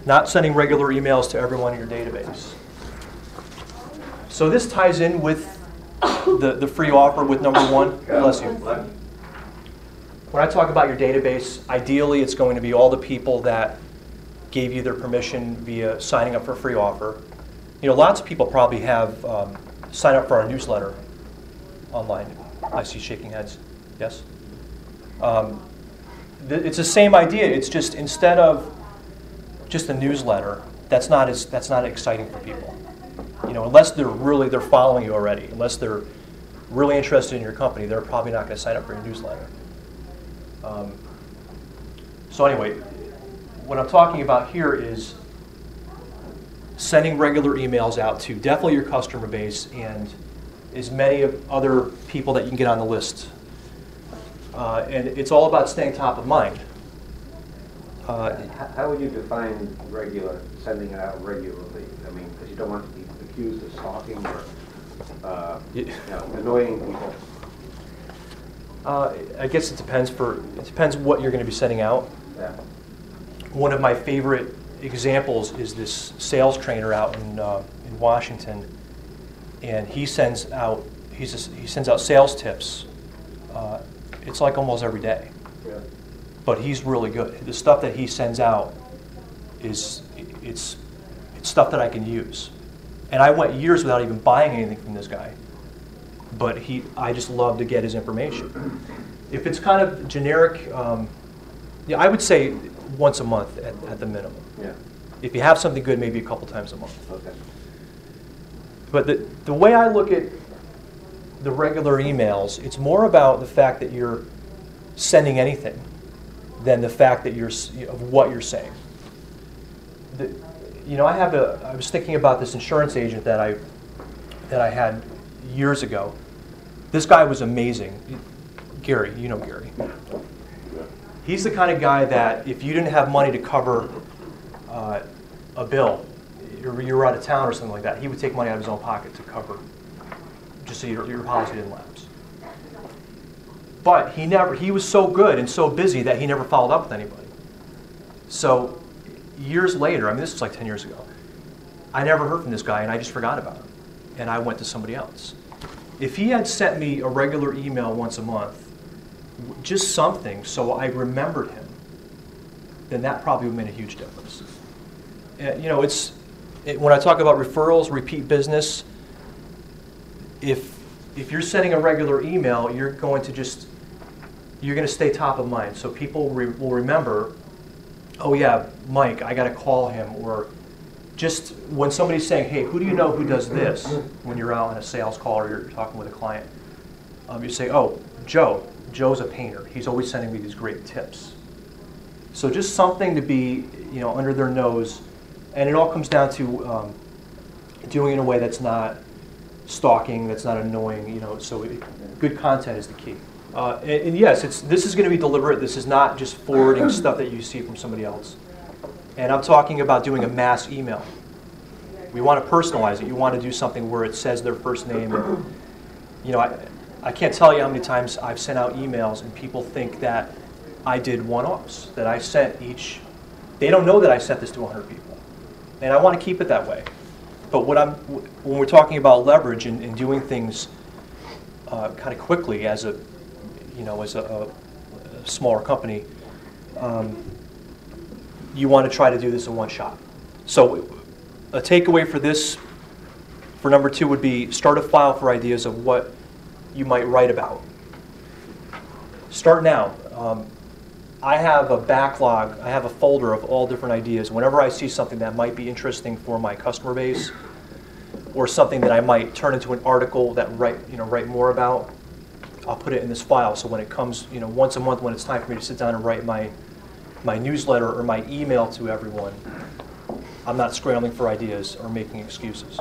Not sending regular emails to everyone in your database. So this ties in with the free offer with number one. Bless you. When I talk about your database, ideally it's going to be all the people that gave you their permission via signing up for a free offer. You know, lots of people probably have signed up for our newsletter online. I see shaking heads. Yes? It's the same idea. It's just instead of just a newsletter, that's not exciting for people. You know, unless they're following you already, unless they're really interested in your company, they're probably not going to sign up for your newsletter. So anyway, what I'm talking about here is sending regular emails out to definitely your customer base and as many of other people that you can get on the list. And it's all about staying top of mind. How would you define regular, sending it out regularly? I mean, because you don't want to be accused of stalking or annoying people. I guess it depends what you're going to be sending out. Yeah. One of my favorite examples is this sales trainer out in Washington, and he sends out sales tips. It's like almost every day. Yeah. But he's really good. The stuff that he sends out it's stuff that I can use. And I went years without even buying anything from this guy. But I just love to get his information. If it's kind of generic, I would say once a month at the minimum. Yeah. If you have something good, maybe a couple times a month. Okay. But the way I look at the regular emails, it's more about the fact that you're sending anything than the fact that of what you're saying. I was thinking about this insurance agent that I had years ago. This guy was amazing. Gary, you know Gary. He's the kind of guy that if you didn't have money to cover a bill, or you were out of town or something like that, he would take money out of his own pocket to cover, just so your policy didn't lapse. But he was so good and so busy that he never followed up with anybody. So years later, I mean this was like 10 years ago, I never heard from this guy and I just forgot about him. And I went to somebody else. If he had sent me a regular email once a month, just something so I remembered him, then that probably would have made a huge difference. When I talk about referrals, repeat business, if you're sending a regular email, you're going to stay top of mind. So people will remember, oh yeah, Mike, I got to call him. Or just when somebody's saying, hey, who do you know who does this? When you're out on a sales call or you're talking with a client, you say, oh, Joe. Joe's a painter. He's always sending me these great tips. So just something to be, under their nose, and it all comes down to doing it in a way that's not stalking, that's not annoying. So good content is the key. And yes, this is going to be deliberate. This is not just forwarding stuff that you see from somebody else. And I'm talking about doing a mass email. We want to personalize it. You want to do something where it says their first name. And, I can't tell you how many times I've sent out emails and people think that I did one-offs, that I sent each. They don't know that I sent this to 100 people. And I want to keep it that way. But when we're talking about leverage and doing things kind of quickly as a smaller company, you want to try to do this in one shot. So a takeaway for number 2 would be start a file for ideas of what you might write about. Start now. I have a backlog, I have a folder of all different ideas. Whenever I see something that might be interesting for my customer base, or something that I might turn into an article that write more about, I'll put it in this file. So when it comes, once a month, when it's time for me to sit down and write my newsletter or my email to everyone, I'm not scrambling for ideas or making excuses.